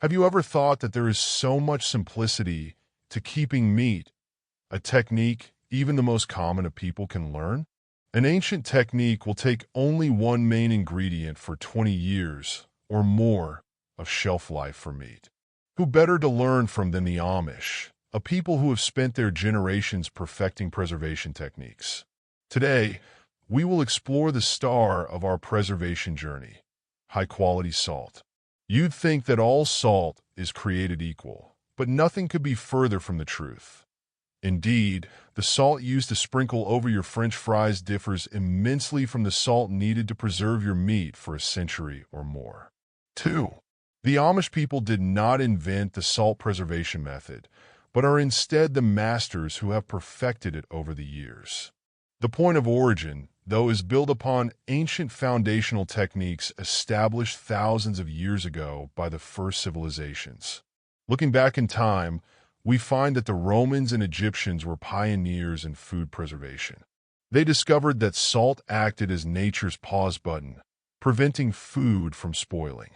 Have you ever thought that there is so much simplicity to keeping meat, a technique even the most common of people can learn? An ancient technique will take only one main ingredient for 20 years or more of shelf life for meat. Who better to learn from than the Amish, a people who have spent their generations perfecting preservation techniques? Today, we will explore the star of our preservation journey, high-quality salt. You'd think that all salt is created equal, but nothing could be further from the truth. Indeed, the salt used to sprinkle over your French fries differs immensely from the salt needed to preserve your meat for a century or more. 2. The Amish people did not invent the salt preservation method, but are instead the masters who have perfected it over the years. The point of origin, though, is built upon ancient foundational techniques established thousands of years ago by the first civilizations. Looking back in time, we find that the Romans and Egyptians were pioneers in food preservation. They discovered that salt acted as nature's pause button, preventing food from spoiling.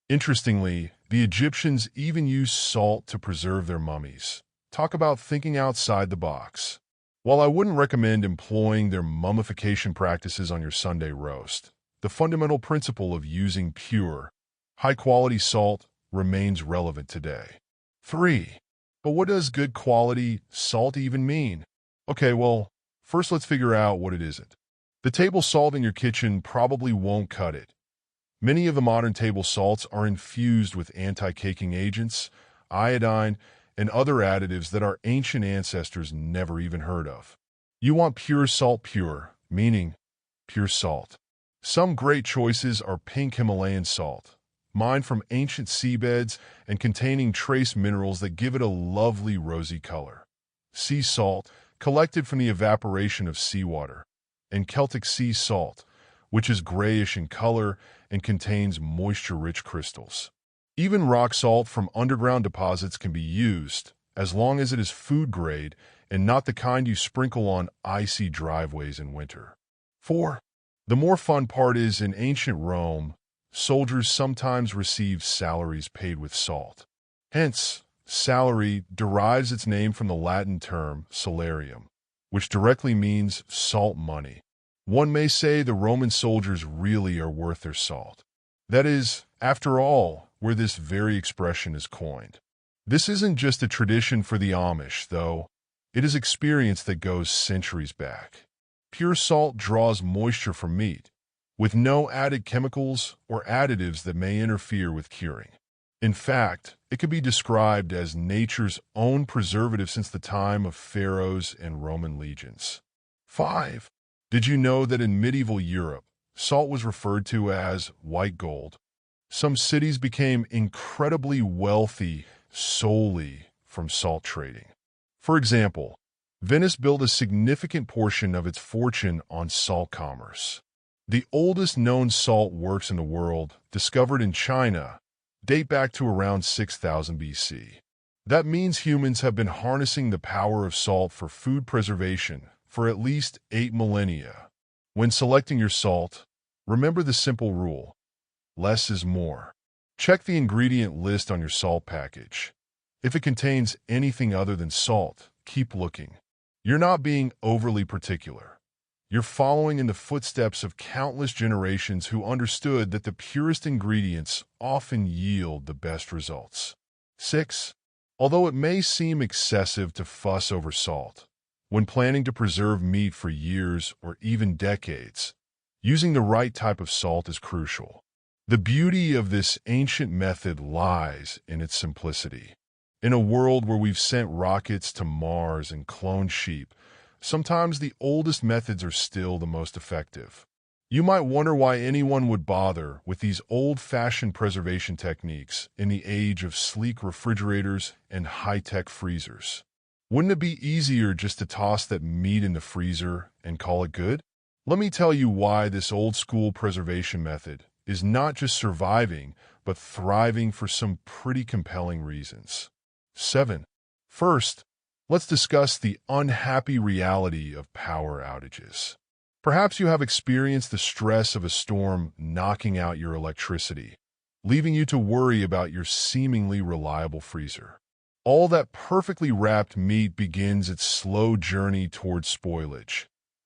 Interestingly, the Egyptians even used salt to preserve their mummies. Talk about thinking outside the box. While I wouldn't recommend employing their mummification practices on your Sunday roast, the fundamental principle of using pure, high-quality salt remains relevant today. 3. But what does good quality salt even mean? Okay, well, first let's figure out what it isn't. The table salt in your kitchen probably won't cut it. Many of the modern table salts are infused with anti-caking agents, iodine, and other additives that our ancient ancestors never even heard of. You want pure salt pure, meaning pure salt. Some great choices are pink Himalayan salt, mined from ancient seabeds and containing trace minerals that give it a lovely rosy color. Sea salt, collected from the evaporation of seawater, and Celtic sea salt, which is grayish in color and contains moisture-rich crystals. Even rock salt from underground deposits can be used, as long as it is food grade and not the kind you sprinkle on icy driveways in winter. 4. The more fun part is, in ancient Rome, soldiers sometimes received salaries paid with salt. Hence, salary derives its name from the Latin term salarium, which directly means salt money. One may say the Roman soldiers really are worth their salt. That is, after all, where this very expression is coined. This isn't just a tradition for the Amish, though. It is experience that goes centuries back. Pure salt draws moisture from meat, with no added chemicals or additives that may interfere with curing. In fact, it could be described as nature's own preservative since the time of pharaohs and Roman legions. 5. Did you know that in medieval Europe, salt was referred to as white gold? Some cities became incredibly wealthy solely from salt trading. For example, Venice built a significant portion of its fortune on salt commerce. The oldest known salt works in the world, discovered in China, date back to around 6000 BC. That means humans have been harnessing the power of salt for food preservation for at least 8 millennia. When selecting your salt, remember the simple rule: less is more. Check the ingredient list on your salt package. If it contains anything other than salt, keep looking. You're not being overly particular. You're following in the footsteps of countless generations who understood that the purest ingredients often yield the best results. 6. Although it may seem excessive to fuss over salt, when planning to preserve meat for years or even decades, using the right type of salt is crucial. The beauty of this ancient method lies in its simplicity. In a world where we've sent rockets to Mars and cloned sheep, sometimes the oldest methods are still the most effective. You might wonder why anyone would bother with these old-fashioned preservation techniques in the age of sleek refrigerators and high-tech freezers. Wouldn't it be easier just to toss that meat in the freezer and call it good? Let me tell you why this old-school preservation method is not just surviving, but thriving for some pretty compelling reasons. 7. First, let's discuss the unhappy reality of power outages. Perhaps you have experienced the stress of a storm knocking out your electricity, leaving you to worry about your seemingly reliable freezer. All that perfectly wrapped meat begins its slow journey towards spoilage,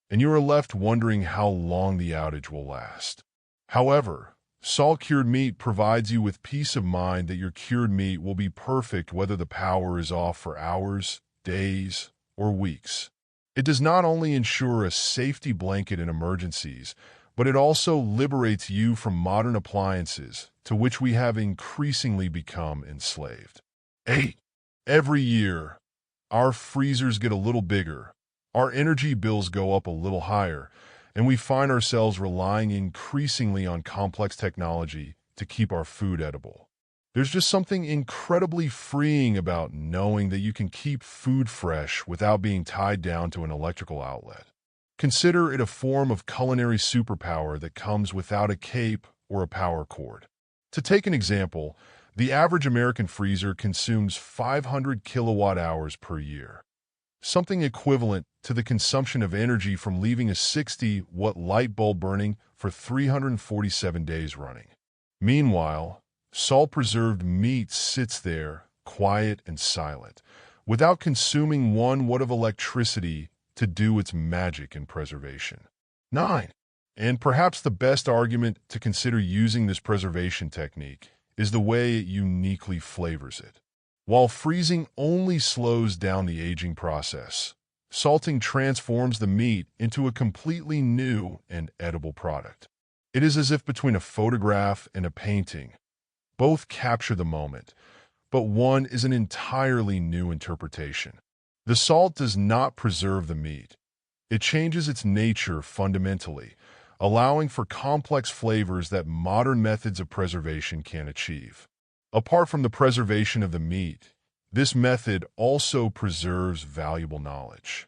and you are left wondering how long the outage will last. However, salt-cured meat provides you with peace of mind that your cured meat will be perfect whether the power is off for hours, days, or weeks. It does not only ensure a safety blanket in emergencies, but it also liberates you from modern appliances to which we have increasingly become enslaved. 8. Every year, our freezers get a little bigger, our energy bills go up a little higher, and we find ourselves relying increasingly on complex technology to keep our food edible. There's just something incredibly freeing about knowing that you can keep food fresh without being tied down to an electrical outlet. Consider it a form of culinary superpower that comes without a cape or a power cord. To take an example, the average American freezer consumes 500 kilowatt hours per year, something equivalent to the consumption of energy from leaving a 60-watt light bulb burning for 347 days running. Meanwhile, salt-preserved meat sits there, quiet and silent, without consuming 1 watt of electricity to do its magic in preservation. 9. And perhaps the best argument to consider using this preservation technique is the way it uniquely flavors it. While freezing only slows down the aging process, salting transforms the meat into a completely new and edible product. It is as if between a photograph and a painting, both capture the moment, but one is an entirely new interpretation. The salt does not preserve the meat. It changes its nature fundamentally, allowing for complex flavors that modern methods of preservation can't achieve. Apart from the preservation of the meat, this method also preserves valuable knowledge.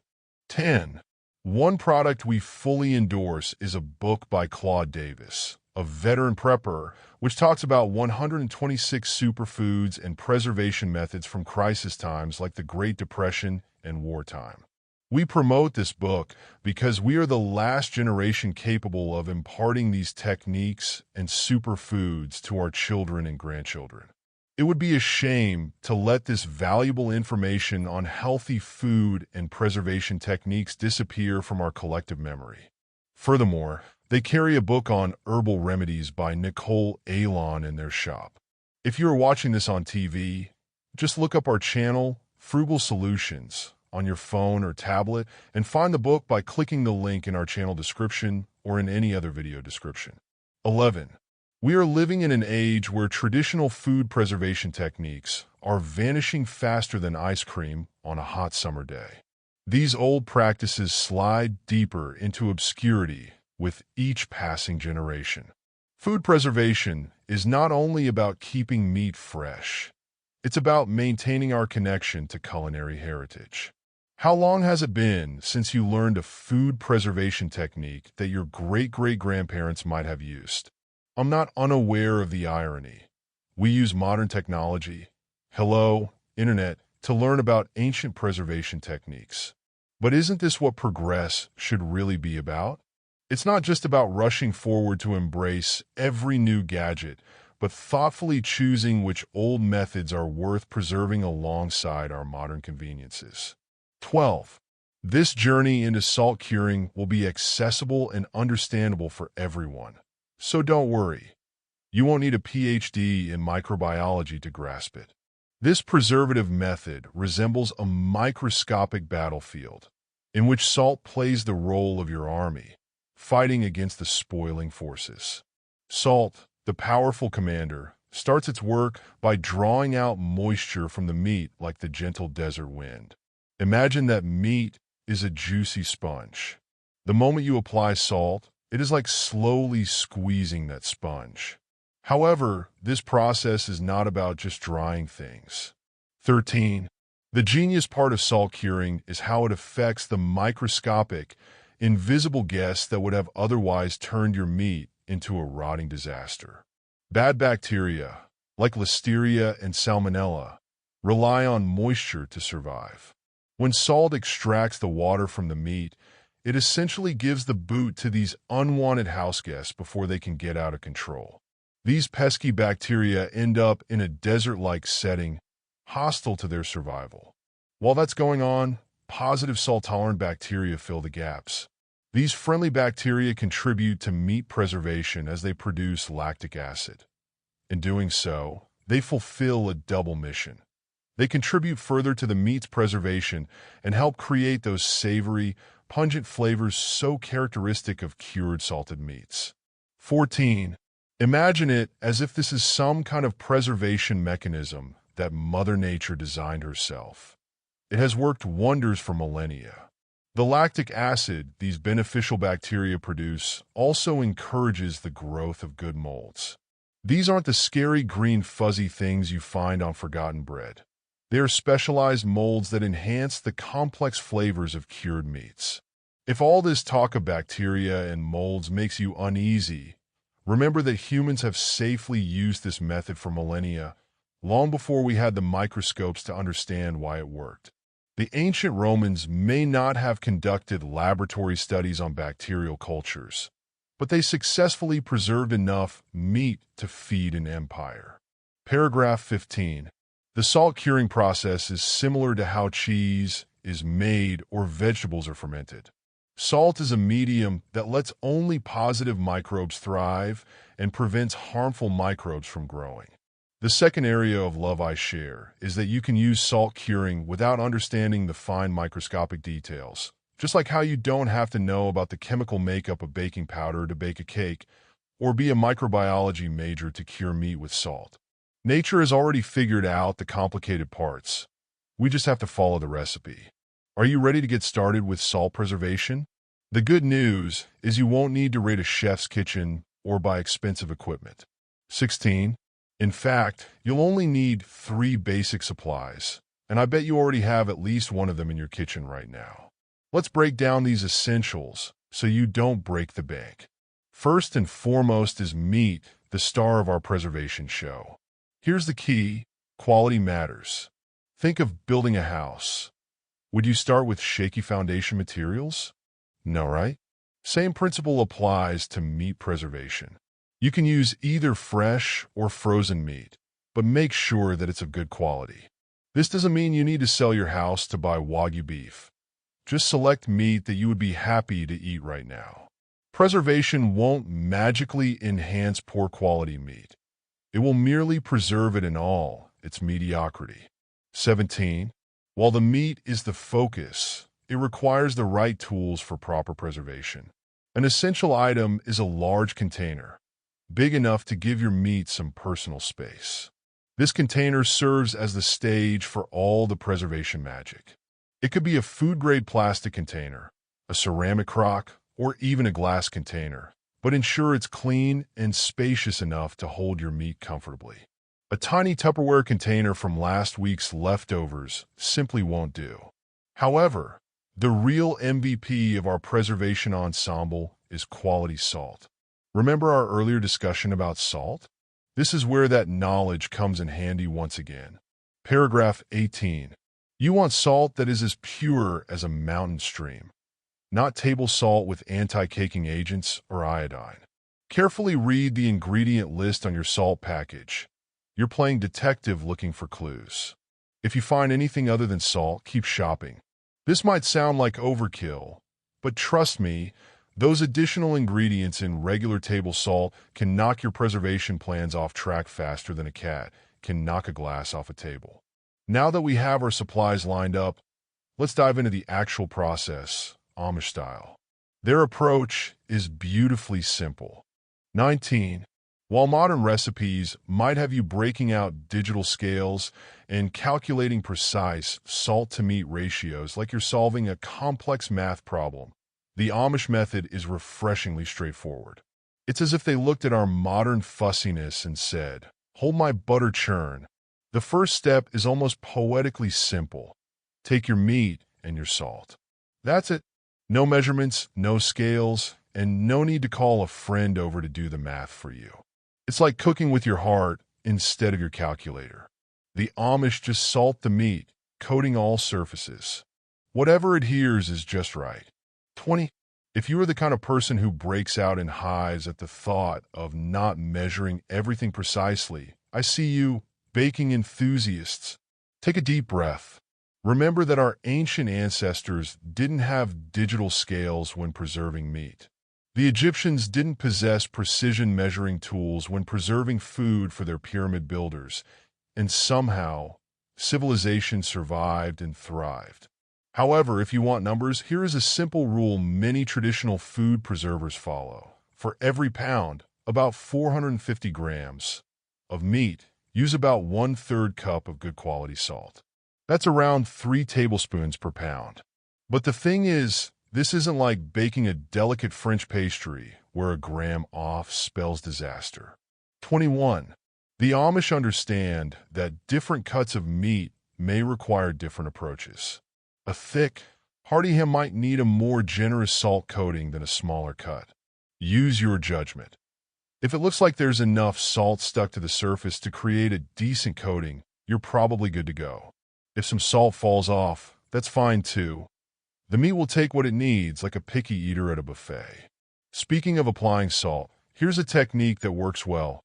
10. One product we fully endorse is a book by Claude Davis, a veteran prepper, which talks about 126 superfoods and preservation methods from crisis times like the Great Depression and wartime. We promote this book because we are the last generation capable of imparting these techniques and superfoods to our children and grandchildren. It would be a shame to let this valuable information on healthy food and preservation techniques disappear from our collective memory. Furthermore, they carry a book on herbal remedies by Nicole Alon in their shop. If you are watching this on TV, just look up our channel, Frugal Solutions, on your phone or tablet and find the book by clicking the link in our channel description or in any other video description. 11. We are living in an age where traditional food preservation techniques are vanishing faster than ice cream on a hot summer day. These old practices slide deeper into obscurity with each passing generation. Food preservation is not only about keeping meat fresh, it's about maintaining our connection to culinary heritage. How long has it been since you learned a food preservation technique that your great-great-grandparents might have used? I'm not unaware of the irony. We use modern technology, internet, to learn about ancient preservation techniques. But isn't this what progress should really be about? It's not just about rushing forward to embrace every new gadget, but thoughtfully choosing which old methods are worth preserving alongside our modern conveniences. 12. This journey into salt curing will be accessible and understandable for everyone. So don't worry. You won't need a PhD in microbiology to grasp it. This preservative method resembles a microscopic battlefield in which salt plays the role of your army, fighting against the spoiling forces. Salt, the powerful commander, starts its work by drawing out moisture from the meat like the gentle desert wind. Imagine that meat is a juicy sponge. The moment you apply salt, it is like slowly squeezing that sponge. However, this process is not about just drying things. 13. The genius part of salt curing is how it affects the microscopic, invisible guests that would have otherwise turned your meat into a rotting disaster. Bad bacteria, like Listeria and Salmonella, rely on moisture to survive. When salt extracts the water from the meat, it essentially gives the boot to these unwanted house guests before they can get out of control. These pesky bacteria end up in a desert-like setting, hostile to their survival. While that's going on, positive salt-tolerant bacteria fill the gaps. These friendly bacteria contribute to meat preservation as they produce lactic acid. In doing so, they fulfill a double mission. They contribute further to the meat's preservation and help create those savory, pungent flavors so characteristic of cured salted meats. 14. Imagine it as if this is some kind of preservation mechanism that Mother Nature designed herself. It has worked wonders for millennia. The lactic acid these beneficial bacteria produce also encourages the growth of good molds. These aren't the scary green fuzzy things you find on forgotten bread. They are specialized molds that enhance the complex flavors of cured meats. If all this talk of bacteria and molds makes you uneasy, remember that humans have safely used this method for millennia, long before we had the microscopes to understand why it worked. The ancient Romans may not have conducted laboratory studies on bacterial cultures, but they successfully preserved enough meat to feed an empire. Paragraph 15. The salt curing process is similar to how cheese is made or vegetables are fermented. Salt is a medium that lets only positive microbes thrive and prevents harmful microbes from growing. The second area of love I share is that you can use salt curing without understanding the fine microscopic details, just like how you don't have to know about the chemical makeup of baking powder to bake a cake or be a microbiology major to cure meat with salt. Nature has already figured out the complicated parts. We just have to follow the recipe. Are you ready to get started with salt preservation? The good news is you won't need to raid a chef's kitchen or buy expensive equipment. 16. In fact, you'll only need 3 basic supplies, and I bet you already have at least one of them in your kitchen right now. Let's break down these essentials so you don't break the bank. First and foremost is meat, the star of our preservation show. Here's the key: quality matters. Think of building a house. Would you start with shaky foundation materials? No, right? Same principle applies to meat preservation. You can use either fresh or frozen meat, but make sure that it's of good quality. This doesn't mean you need to sell your house to buy Wagyu beef. Just select meat that you would be happy to eat right now. Preservation won't magically enhance poor quality meat. It will merely preserve it in all its mediocrity. 17. While the meat is the focus, it requires the right tools for proper preservation. An essential item is a large container, big enough to give your meat some personal space. This container serves as the stage for all the preservation magic. It could be a food-grade plastic container, a ceramic crock, or even a glass container, but ensure it's clean and spacious enough to hold your meat comfortably. A tiny Tupperware container from last week's leftovers simply won't do. However, the real MVP of our preservation ensemble is quality salt. Remember our earlier discussion about salt? This is where that knowledge comes in handy once again. Paragraph 18. You want salt that is as pure as a mountain stream, not table salt with anti-caking agents or iodine. Carefully read the ingredient list on your salt package. You're playing detective looking for clues. If you find anything other than salt, keep shopping. This might sound like overkill, but trust me, those additional ingredients in regular table salt can knock your preservation plans off track faster than a cat can knock a glass off a table. Now that we have our supplies lined up, let's dive into the actual process, Amish style. Their approach is beautifully simple. 19. While modern recipes might have you breaking out digital scales and calculating precise salt-to-meat ratios like you're solving a complex math problem, the Amish method is refreshingly straightforward. It's as if they looked at our modern fussiness and said, "Hold my butter churn." The first step is almost poetically simple. Take your meat and your salt. That's it. No measurements, no scales, and no need to call a friend over to do the math for you. It's like cooking with your heart instead of your calculator. The Amish just salt the meat, coating all surfaces. Whatever adheres is just right. 20. If you are the kind of person who breaks out in hives at the thought of not measuring everything precisely, I see you, baking enthusiasts. Take a deep breath. Remember that our ancient ancestors didn't have digital scales when preserving meat. The Egyptians didn't possess precision measuring tools when preserving food for their pyramid builders, and somehow, civilization survived and thrived. However, if you want numbers, here is a simple rule many traditional food preservers follow. For every pound, about 450 grams, of meat, use about 1/3 cup of good quality salt. That's around 3 tablespoons per pound. But the thing is, this isn't like baking a delicate French pastry where a gram off spells disaster. 21. The Amish understand that different cuts of meat may require different approaches. A thick, hearty ham might need a more generous salt coating than a smaller cut. Use your judgment. If it looks like there's enough salt stuck to the surface to create a decent coating, you're probably good to go. If some salt falls off, that's fine too. The meat will take what it needs, like a picky eater at a buffet. Speaking of applying salt, here's a technique that works well.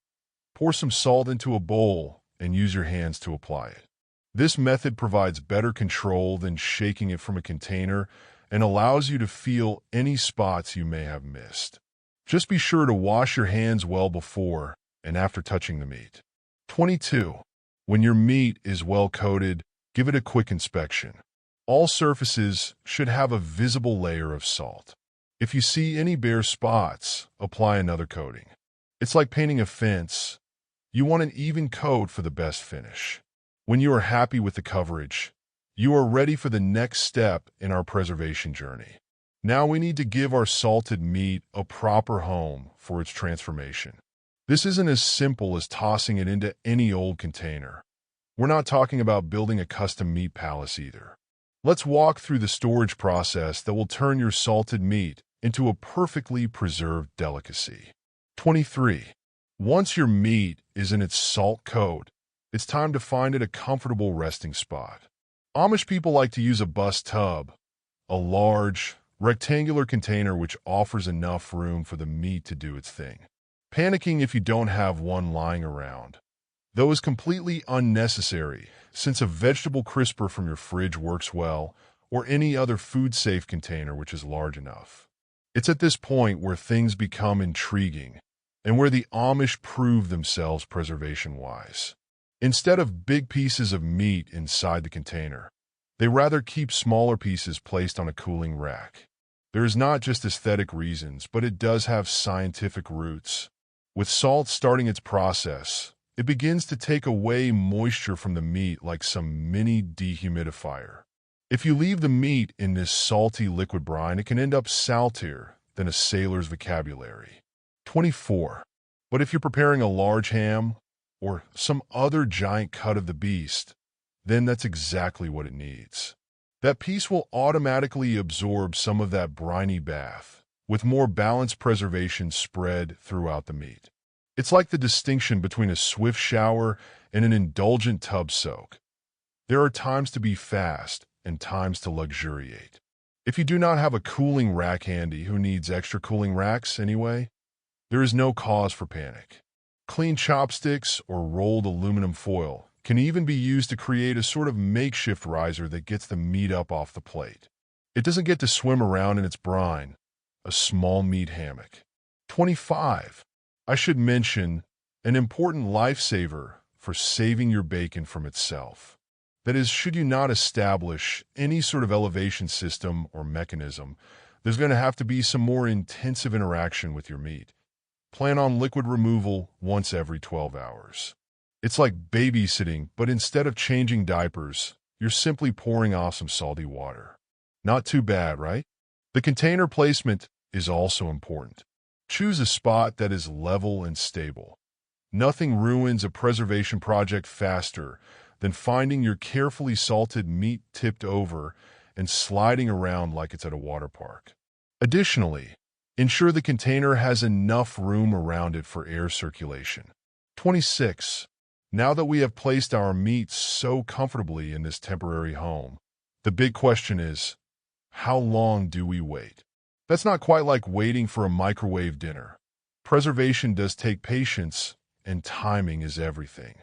Pour some salt into a bowl and use your hands to apply it. This method provides better control than shaking it from a container and allows you to feel any spots you may have missed. Just be sure to wash your hands well before and after touching the meat. 22. When your meat is well coated, give it a quick inspection. All surfaces should have a visible layer of salt. If you see any bare spots, apply another coating. It's like painting a fence. You want an even coat for the best finish. When you are happy with the coverage, you are ready for the next step in our preservation journey. Now we need to give our salted meat a proper home for its transformation. This isn't as simple as tossing it into any old container. We're not talking about building a custom meat palace either. Let's walk through the storage process that will turn your salted meat into a perfectly preserved delicacy. 23. Once your meat is in its salt coat, it's time to find it a comfortable resting spot. Amish people like to use a bus tub, a large, rectangular container which offers enough room for the meat to do its thing. Panicking if you don't have one lying around, though, is completely unnecessary, since a vegetable crisper from your fridge works well, or any other food-safe container which is large enough. It's at this point where things become intriguing, and where the Amish prove themselves preservation-wise. Instead of big pieces of meat inside the container, they rather keep smaller pieces placed on a cooling rack. There is not just aesthetic reasons, but it does have scientific roots. With salt starting its process, it begins to take away moisture from the meat like some mini dehumidifier. If you leave the meat in this salty liquid brine, it can end up saltier than a sailor's vocabulary. 24. But if you're preparing a large ham, or some other giant cut of the beast, then that's exactly what it needs. That piece will automatically absorb some of that briny bath, with more balanced preservation spread throughout the meat. It's like the distinction between a swift shower and an indulgent tub soak. There are times to be fast and times to luxuriate. If you do not have a cooling rack handy, who needs extra cooling racks anyway? There is no cause for panic. Clean chopsticks or rolled aluminum foil can even be used to create a sort of makeshift riser that gets the meat up off the plate. It doesn't get to swim around in its brine, a small meat hammock. 25. I should mention an important lifesaver for saving your bacon from itself. That is, should you not establish any sort of elevation system or mechanism, there's going to have to be some more intensive interaction with your meat. Plan on liquid removal once every 12 hours. It's like babysitting, but instead of changing diapers, you're simply pouring off some salty water. Not too bad, right? The container placement is also important. Choose a spot that is level and stable. Nothing ruins a preservation project faster than finding your carefully salted meat tipped over and sliding around like it's at a water park. Additionally, ensure the container has enough room around it for air circulation. 26. Now that we have placed our meat so comfortably in this temporary home, the big question is, how long do we wait? That's not quite like waiting for a microwave dinner. Preservation does take patience, and timing is everything.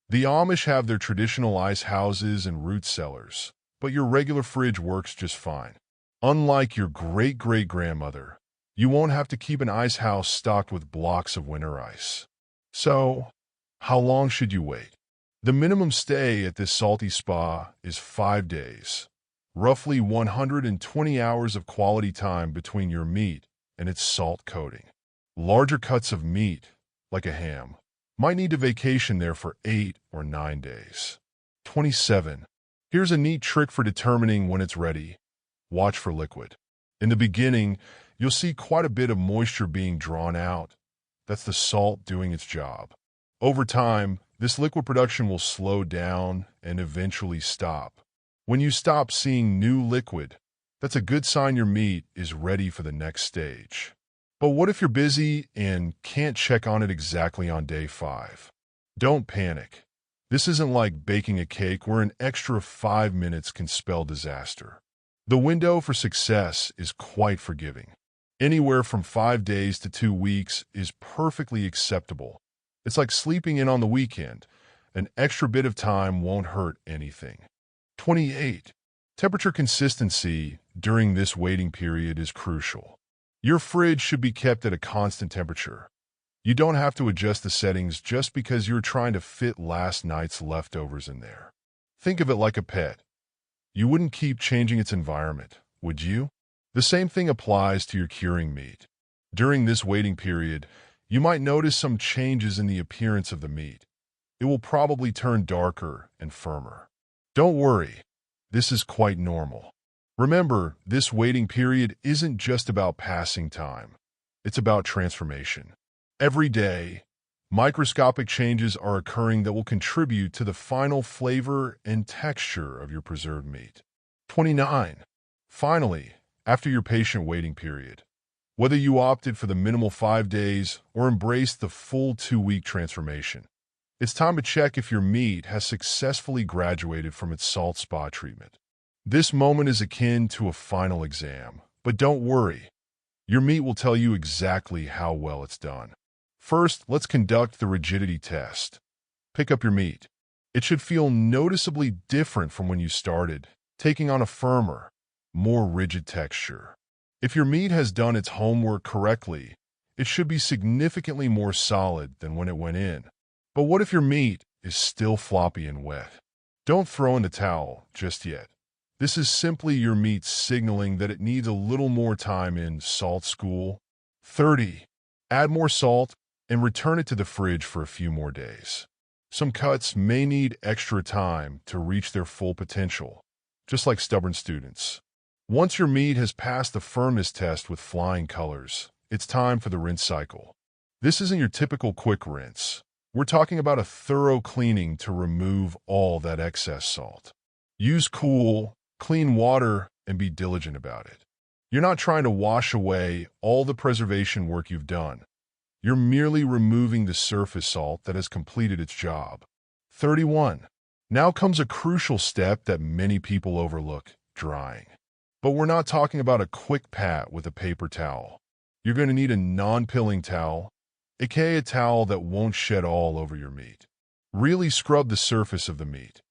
The Amish have their traditional ice houses and root cellars, but your regular fridge works just fine. Unlike your great-great-grandmother, you won't have to keep an ice house stocked with blocks of winter ice. So, how long should you wait? The minimum stay at this salty spa is 5 days, roughly 120 hours of quality time between your meat and its salt coating. Larger cuts of meat, like a ham, might need to vacation there for 8 or 9 days. 27. Here's a neat trick for determining when it's ready. Watch for liquid. In the beginning, you'll see quite a bit of moisture being drawn out. That's the salt doing its job. Over time, this liquid production will slow down and eventually stop. When you stop seeing new liquid, that's a good sign your meat is ready for the next stage. But what if you're busy and can't check on it exactly on day 5? Don't panic. This isn't like baking a cake where an extra 5 minutes can spell disaster. The window for success is quite forgiving. Anywhere from 5 days to 2 weeks is perfectly acceptable. It's like sleeping in on the weekend. An extra bit of time won't hurt anything. 28. Temperature consistency during this waiting period is crucial. Your fridge should be kept at a constant temperature. You don't have to adjust the settings just because you're trying to fit last night's leftovers in there. Think of it like a pet. You wouldn't keep changing its environment, would you? The same thing applies to your curing meat. During this waiting period, you might notice some changes in the appearance of the meat. It will probably turn darker and firmer. Don't worry, this is quite normal. Remember, this waiting period isn't just about passing time. It's about transformation. Every day, microscopic changes are occurring that will contribute to the final flavor and texture of your preserved meat. 29. Finally, after your patient waiting period, whether you opted for the minimal 5 days or embraced the full 2-week transformation, it's time to check if your meat has successfully graduated from its salt spa treatment. This moment is akin to a final exam, but don't worry. Your meat will tell you exactly how well it's done. First, let's conduct the rigidity test. Pick up your meat. It should feel noticeably different from when you started, taking on a firmer, more rigid texture. If your meat has done its homework correctly, it should be significantly more solid than when it went in. But what if your meat is still floppy and wet? Don't throw in the towel just yet. This is simply your meat signaling that it needs a little more time in salt school. 30. Add more salt and return it to the fridge for a few more days. Some cuts may need extra time to reach their full potential, just like stubborn students. Once your meat has passed the firmness test with flying colors, it's time for the rinse cycle. This isn't your typical quick rinse. We're talking about a thorough cleaning to remove all that excess salt. Use cool, clean water and be diligent about it. You're not trying to wash away all the preservation work you've done. You're merely removing the surface salt that has completed its job. 31. Now comes a crucial step that many people overlook, drying. But we're not talking about a quick pat with a paper towel. You're going to need a non-pilling towel, aka a towel that won't shed all over your meat. Really scrub the surface of the meat.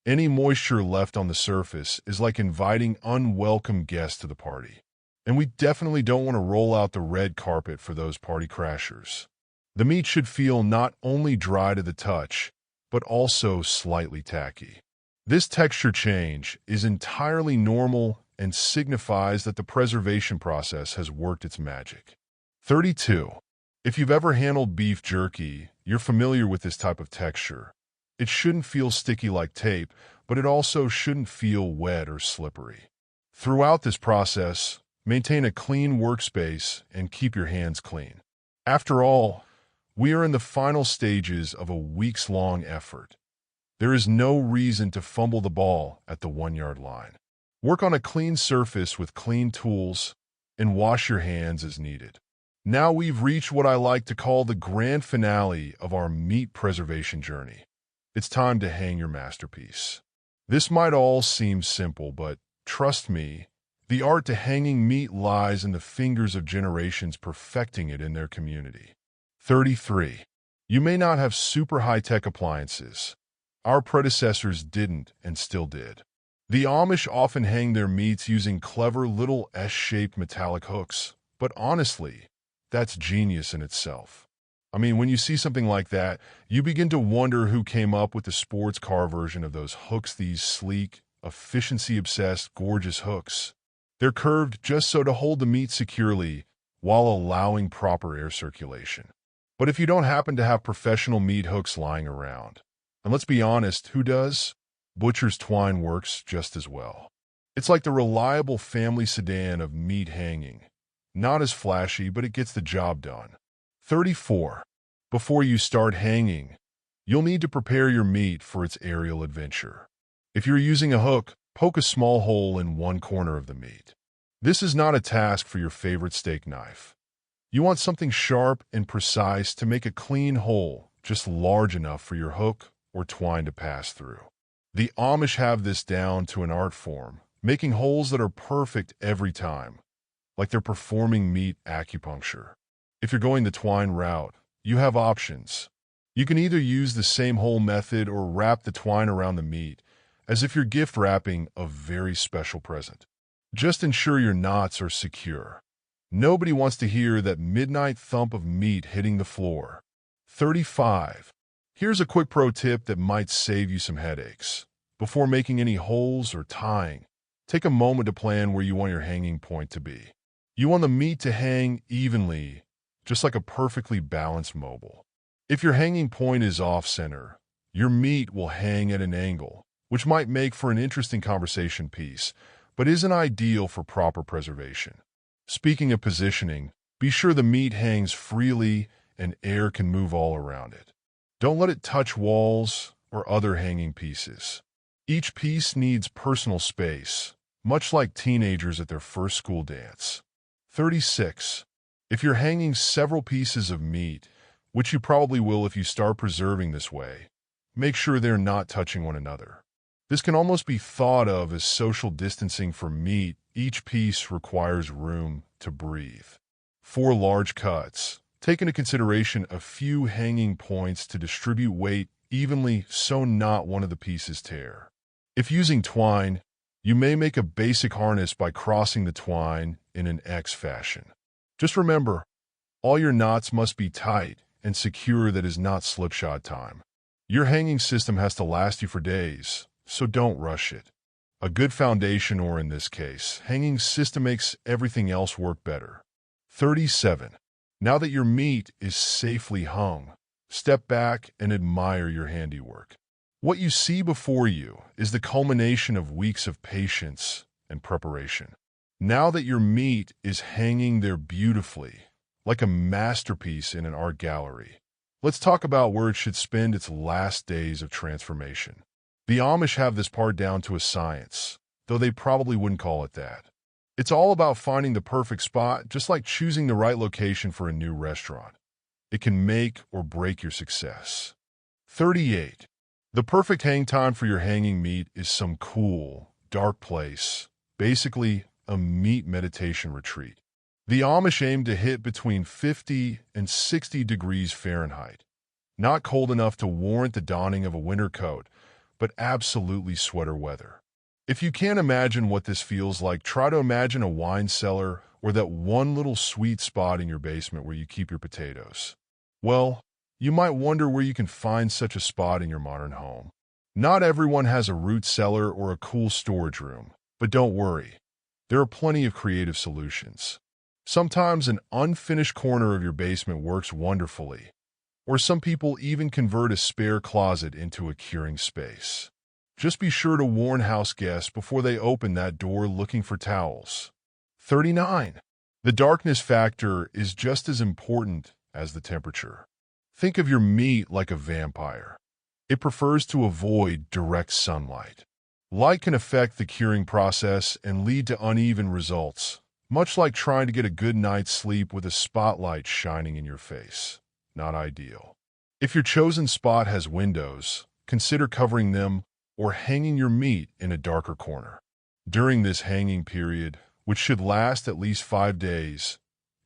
Any moisture left on the surface is like inviting unwelcome guests to the party. And we definitely don't want to roll out the red carpet for those party crashers. The meat should feel not only dry to the touch, but also slightly tacky. This texture change is entirely normal and signifies that the preservation process has worked its magic. 32. If you've ever handled beef jerky, you're familiar with this type of texture. It shouldn't feel sticky like tape, but it also shouldn't feel wet or slippery. Throughout this process, maintain a clean workspace and keep your hands clean. After all, we are in the final stages of a weeks-long effort. There is no reason to fumble the ball at the 1-yard line. Work on a clean surface with clean tools and wash your hands as needed. Now we've reached what I like to call the grand finale of our meat preservation journey. It's time to hang your masterpiece. This might all seem simple, but trust me, The art to hanging meat lies in the fingers of generations perfecting it in their community. 33. You may not have super high-tech appliances. Our predecessors didn't and still did. The Amish often hang their meats using clever little S-shaped metallic hooks, but honestly, that's genius in itself. I mean, when you see something like that, you begin to wonder who came up with the sports car version of those hooks, these sleek, efficiency-obsessed, gorgeous hooks. They're curved just so to hold the meat securely while allowing proper air circulation. But if you don't happen to have professional meat hooks lying around, and let's be honest, who does? Butcher's twine works just as well. It's like the reliable family sedan of meat hanging. Not as flashy, but it gets the job done. 34. Before you start hanging, you'll need to prepare your meat for its aerial adventure. If you're using a hook, poke a small hole in one corner of the meat. This is not a task for your favorite steak knife. You want something sharp and precise to make a clean hole, just large enough for your hook or twine to pass through. The Amish have this down to an art form, making holes that are perfect every time, like they're performing meat acupuncture. If you're going the twine route, you have options. You can either use the same hole method or wrap the twine around the meat, as if you're gift wrapping a very special present. Just ensure your knots are secure. Nobody wants to hear that midnight thump of meat hitting the floor. 35. Here's a quick pro tip that might save you some headaches. Before making any holes or tying, take a moment to plan where you want your hanging point to be. You want the meat to hang evenly, just like a perfectly balanced mobile. If your hanging point is off-center, your meat will hang at an angle, which might make for an interesting conversation piece, but isn't ideal for proper preservation. Speaking of positioning, be sure the meat hangs freely and air can move all around it. Don't let it touch walls or other hanging pieces. Each piece needs personal space, much like teenagers at their first school dance. 36. If you're hanging several pieces of meat, which you probably will if you start preserving this way, make sure they're not touching one another. This can almost be thought of as social distancing for meat. Each piece requires room to breathe. For large cuts, take into consideration a few hanging points to distribute weight evenly so not one of the pieces tear. If using twine, you may make a basic harness by crossing the twine in an X fashion. Just remember, all your knots must be tight and secure. That is not slipshod time. Your hanging system has to last you for days, so don't rush it. A good foundation, or in this case, hanging system, makes everything else work better. 37. Now that your meat is safely hung, step back and admire your handiwork. What you see before you is the culmination of weeks of patience and preparation. Now that your meat is hanging there beautifully, like a masterpiece in an art gallery, let's talk about where it should spend its last days of transformation. The Amish have this part down to a science, though they probably wouldn't call it that. It's all about finding the perfect spot, just like choosing the right location for a new restaurant. It can make or break your success. 38. The perfect hang time for your hanging meat is some cool, dark place, basically a meat meditation retreat. The Amish aim to hit between 50 and 60 degrees Fahrenheit. Not cold enough to warrant the donning of a winter coat, but absolutely sweater weather. If you can't imagine what this feels like, try to imagine a wine cellar or that one little sweet spot in your basement where you keep your potatoes. Well, you might wonder where you can find such a spot in your modern home. Not everyone has a root cellar or a cool storage room, but don't worry. There are plenty of creative solutions. Sometimes an unfinished corner of your basement works wonderfully, or some people even convert a spare closet into a curing space. Just be sure to warn house guests before they open that door looking for towels. 39. The darkness factor is just as important as the temperature. Think of your meat like a vampire. It prefers to avoid direct sunlight. Light can affect the curing process and lead to uneven results, much like trying to get a good night's sleep with a spotlight shining in your face. Not ideal. If your chosen spot has windows, consider covering them or hanging your meat in a darker corner. During this hanging period, which should last at least 5 days,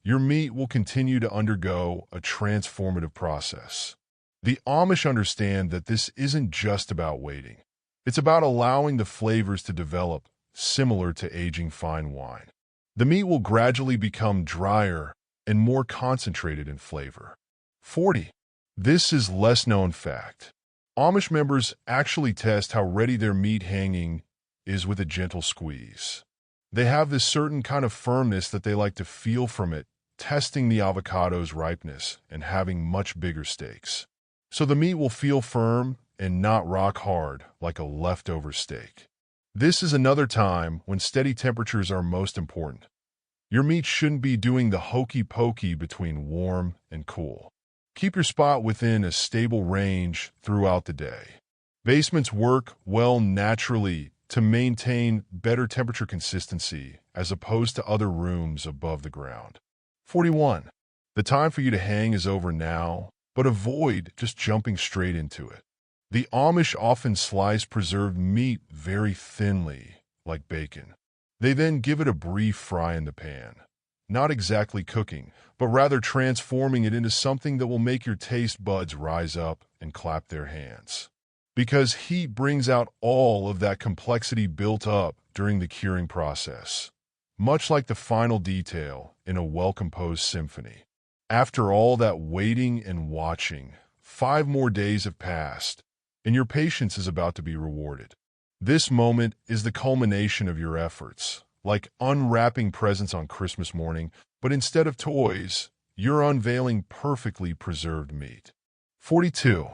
your meat will continue to undergo a transformative process. The Amish understand that this isn't just about waiting. It's about allowing the flavors to develop, similar to aging fine wine. The meat will gradually become drier and more concentrated in flavor. 40. This is less known fact. Amish members actually test how ready their meat hanging is with a gentle squeeze. They have this certain kind of firmness that they like to feel from it, testing the avocado's ripeness and having much bigger steaks. So the meat will feel firm and not rock hard like a leftover steak. This is another time when steady temperatures are most important. Your meat shouldn't be doing the hokey pokey between warm and cool. Keep your spot within a stable range throughout the day. Basements work well naturally to maintain better temperature consistency as opposed to other rooms above the ground. 41. The time for you to hang is over now, but avoid just jumping straight into it. The Amish often slice preserved meat very thinly, like bacon. They then give it a brief fry in the pan, not exactly cooking, but rather transforming it into something that will make your taste buds rise up and clap their hands. Because heat brings out all of that complexity built up during the curing process, much like the final detail in a well-composed symphony. After all that waiting and watching, 5 more days have passed, and your patience is about to be rewarded. This moment is the culmination of your efforts, like unwrapping presents on Christmas morning, but instead of toys, you're unveiling perfectly preserved meat. 42.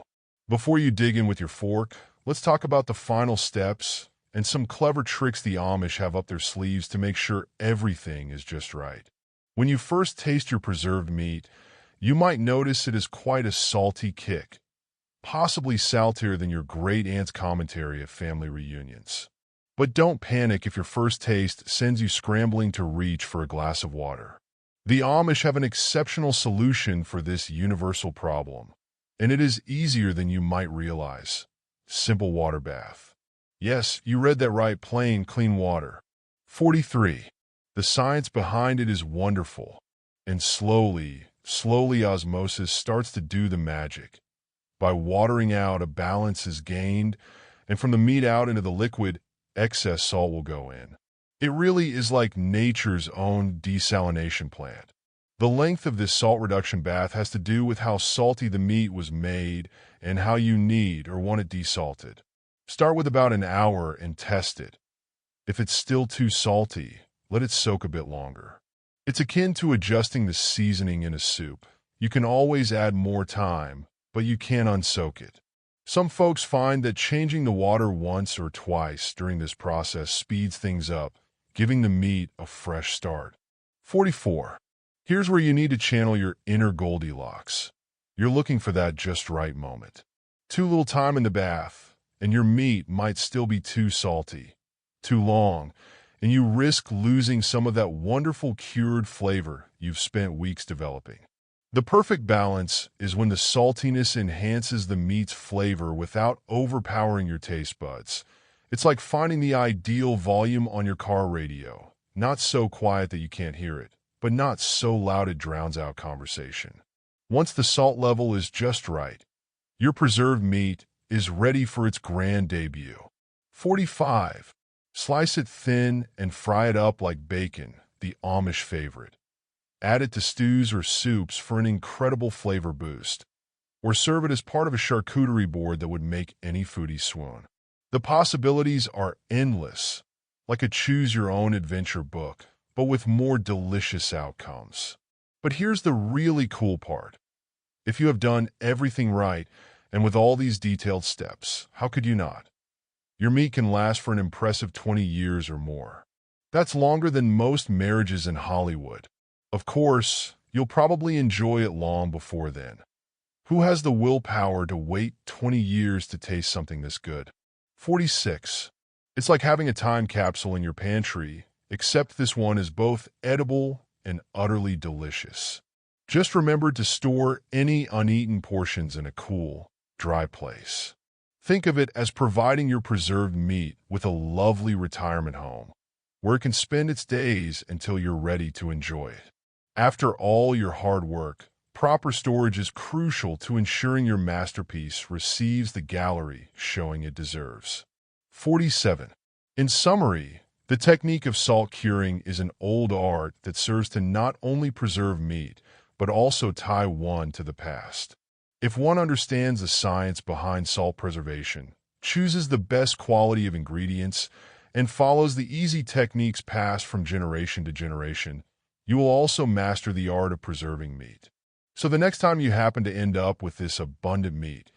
Before you dig in with your fork, let's talk about the final steps and some clever tricks the Amish have up their sleeves to make sure everything is just right. When you first taste your preserved meat, you might notice it is quite a salty kick, possibly saltier than your great-aunt's commentary at family reunions. But don't panic if your first taste sends you scrambling to reach for a glass of water. The Amish have an exceptional solution for this universal problem, and it is easier than you might realize. Simple water bath. Yes, you read that right, plain, clean water. 43. The science behind it is wonderful, and slowly osmosis starts to do the magic. By watering out, a balance is gained, and from the meat out into the liquid, excess salt will go in. It really is like nature's own desalination plant. The length of this salt reduction bath has to do with how salty the meat was made and how you need or want it desalted. Start with about an hour and test it. If it's still too salty, let it soak a bit longer. It's akin to adjusting the seasoning in a soup. You can always add more time, but you can't unsoak it. Some folks find that changing the water once or twice during this process speeds things up, giving the meat a fresh start. 44. Here's where you need to channel your inner Goldilocks. You're looking for that just right moment. Too little time in the bath, and your meat might still be too salty. Too long, and you risk losing some of that wonderful cured flavor you've spent weeks developing. The perfect balance is when the saltiness enhances the meat's flavor without overpowering your taste buds. It's like finding the ideal volume on your car radio. Not so quiet that you can't hear it, but not so loud it drowns out conversation. Once the salt level is just right, your preserved meat is ready for its grand debut. 45. Slice it thin and fry it up like bacon, the Amish favorite. Add it to stews or soups for an incredible flavor boost, or serve it as part of a charcuterie board that would make any foodie swoon. The possibilities are endless, like a choose-your-own-adventure book, but with more delicious outcomes. But here's the really cool part. If you have done everything right, and with all these detailed steps, how could you not? Your meat can last for an impressive 20 years or more. That's longer than most marriages in Hollywood. Of course, you'll probably enjoy it long before then. Who has the willpower to wait 20 years to taste something this good? 46. It's like having a time capsule in your pantry, except this one is both edible and utterly delicious. Just remember to store any uneaten portions in a cool, dry place. Think of it as providing your preserved meat with a lovely retirement home, where it can spend its days until you're ready to enjoy it. After all your hard work, proper storage is crucial to ensuring your masterpiece receives the gallery showing it deserves. 47. In summary, the technique of salt curing is an old art that serves to not only preserve meat, but also tie one to the past. If one understands the science behind salt preservation, chooses the best quality of ingredients, and follows the easy techniques passed from generation to generation, you will also master the art of preserving meat. So the next time you happen to end up with this abundant meat,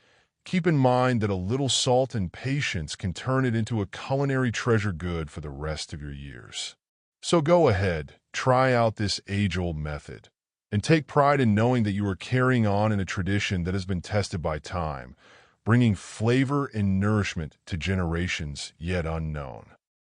keep in mind that a little salt and patience can turn it into a culinary treasure good for the rest of your years. So go ahead, try out this age-old method, and take pride in knowing that you are carrying on in a tradition that has been tested by time, bringing flavor and nourishment to generations yet unknown.